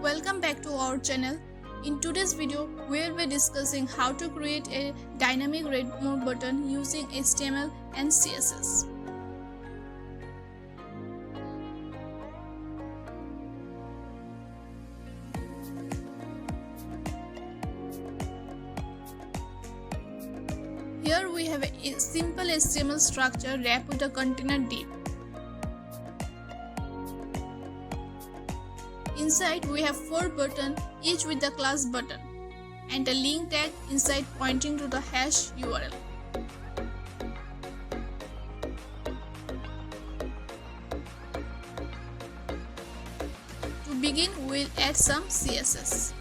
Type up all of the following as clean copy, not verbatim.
Welcome back to our channel. In today's video, we will be discussing how to create a dynamic read mode button using HTML and CSS. Here we have a simple HTML structure wrapped with a container div. Inside we have 4 buttons, each with the class button, and a link tag inside pointing to the hash URL. To begin, we'll add some CSS.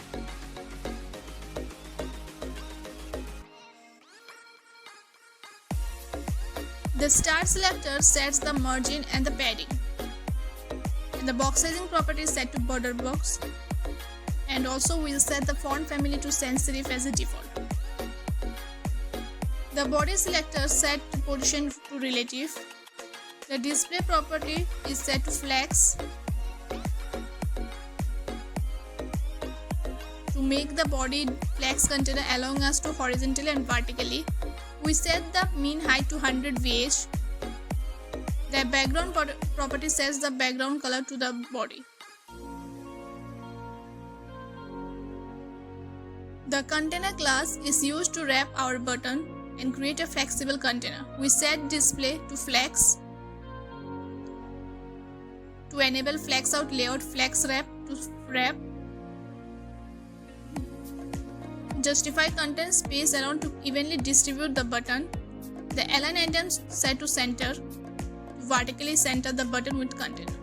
The start selector sets the margin and the padding. And the box sizing property is set to border box, and also we'll set the font family to sans serif as a default. The body selector set to position to relative. The display property is set to flex. To make the body flex container allowing us to horizontally and vertically, we set the mean height to 100 VH. The background property sets the background color to the body. The container class is used to wrap our button and create a flexible container. We set display to flex. To enable flex out layout, flex wrap to wrap. Justify content space around to evenly distribute the button. The align items set to center. Vertically center the button with container.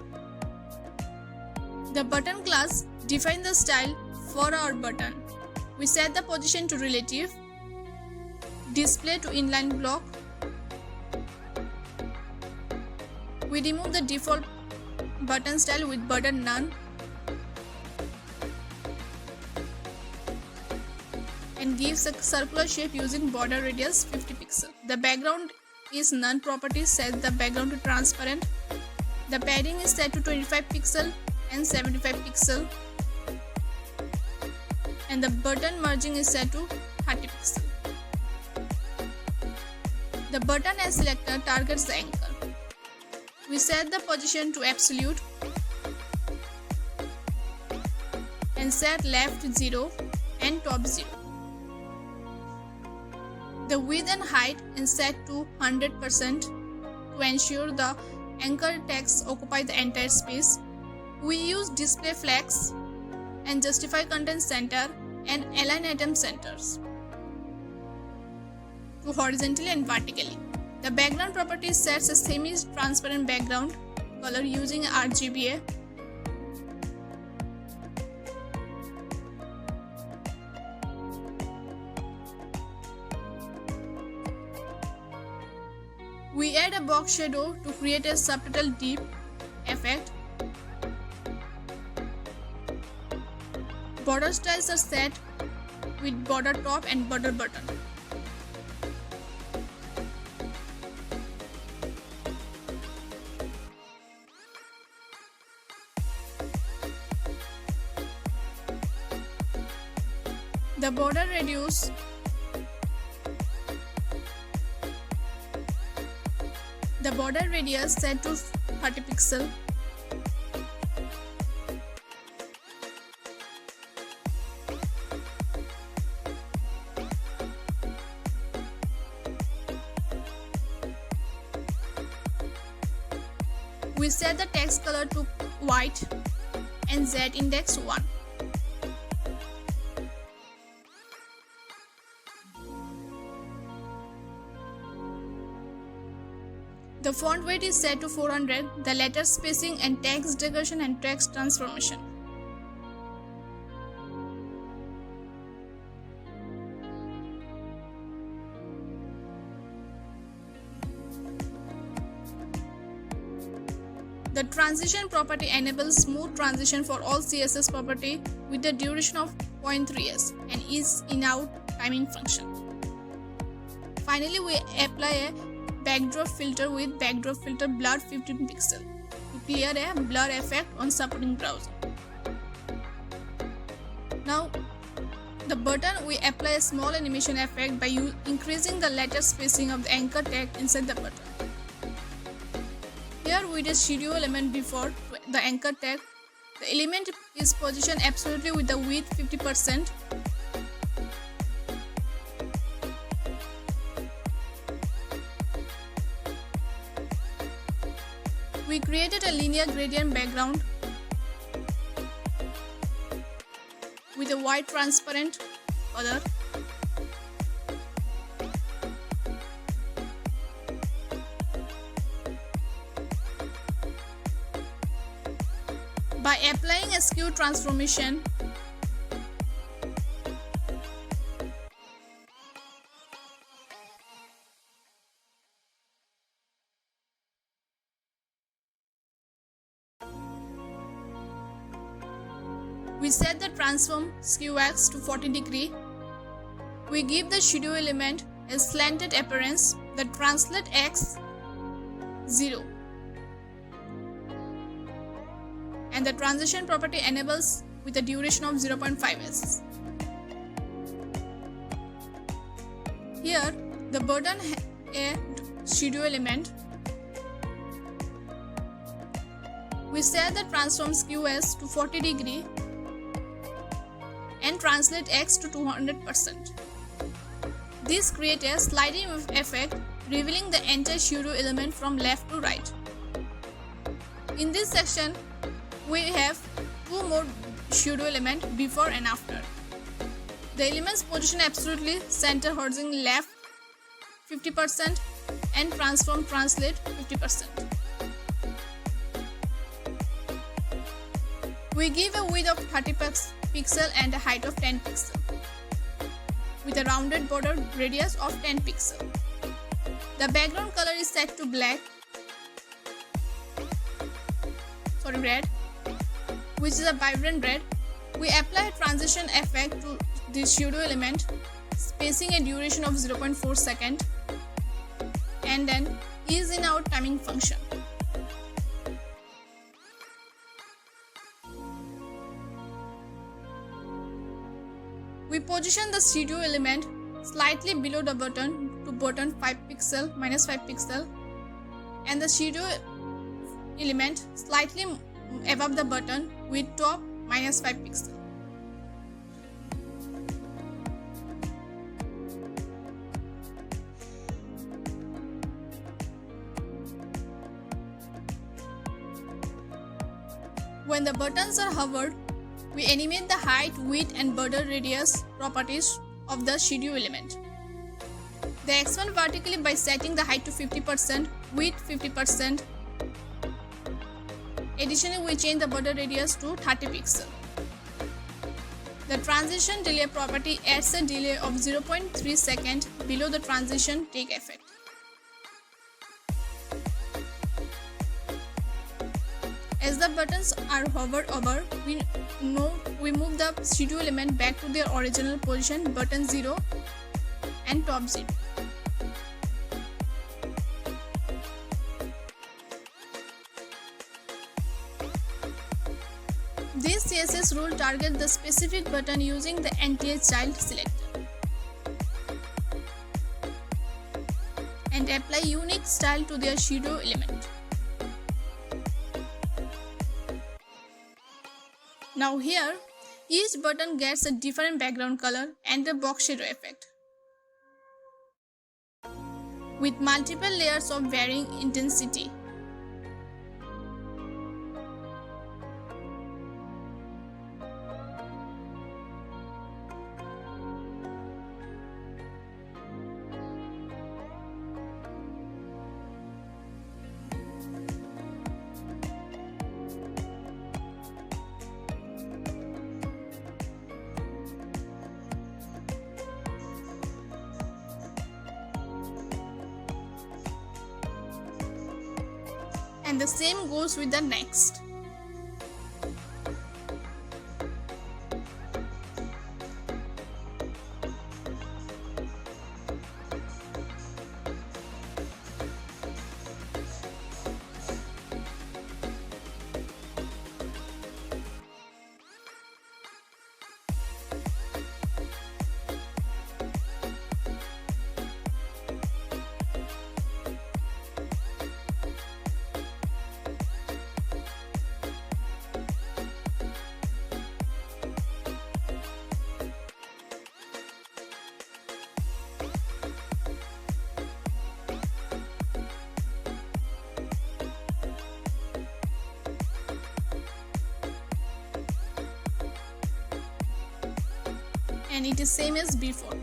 The button class defines the style for our button. We set the position to relative, display to inline block. We remove the default button style with button none and gives a circular shape using border radius 50 pixels. The background is none property set the background to transparent. The padding is set to 25 pixel and 75 pixel, and the button margin is set to 30 pixel. The button as selector targets the anchor. We set the position to absolute and set left 0 and top 0. The width and height is set to 100% to ensure the anchor text occupy the entire space. We use display flex and justify content center and align item centers to horizontally and vertically. The background property sets a semi-transparent background color using RGBA. We add a box shadow to create a subtitle deep effect. Border styles are set with border top and border button. The border radius set to 30 pixel. We set the text color to white and Z index 1. The font weight is set to 400, the letter spacing and text decoration and text transformation. The transition property enables smooth transition for all CSS property with the duration of 0.3s and is in-out timing function. Finally, we apply a backdrop filter with backdrop filter blur 15 pixel to clear a blur effect on supporting browser. Now the button, we apply a small animation effect by increasing the letter spacing of the anchor tag inside the button. Here with a schedule element before the anchor tag, the element is positioned absolutely with the width 50%. We created a linear gradient background with a white transparent color. By applying a skew transformation, we set the transform skew x to 40 degree. We give the shadow element a slanted appearance that translate x 0. And the transition property enables with a duration of 0.5s. Here, the button a shadow element. We set the transform skew s to 40 degree and translate x to 200%. This creates a sliding effect, revealing the entire shadow element from left to right. In this section, we have two more shadow elements before and after. The elements position absolutely center horizontal left 50% and transform translate 50%. We give a width of 30 pixel and a height of 10 pixel with a rounded border radius of 10 pixel. The background color is set to red, which is a vibrant red. We apply a transition effect to this shadow element, spacing a duration of 0.4 second, and then ease in out timing function. We position the shadow element slightly below the button to button minus 5 pixel, and the shadow element slightly above the button with top minus 5 pixel. When the buttons are hovered, we animate the height, width and border radius properties of the shadow element. They expand vertically by setting the height to 50%, width 50%. Additionally, we change the border radius to 30 pixel. The transition delay property adds a delay of 0.3 second below the transition take effect. As the buttons are hovered over, we move the shadow element back to their original position, button 0 and top 0. This CSS rule targets the specific button using the anti-child selector and apply unique style to their shadow element. Now here, each button gets a different background color and a box shadow effect with multiple layers of varying intensity. And the same goes with the next. and it is same as before.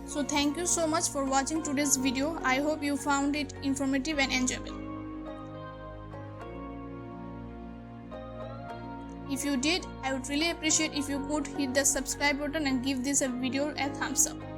So thank you so much for watching today's video. I hope you found it informative and enjoyable. If you did, I would really appreciate if you could hit the subscribe button and give this video a thumbs up.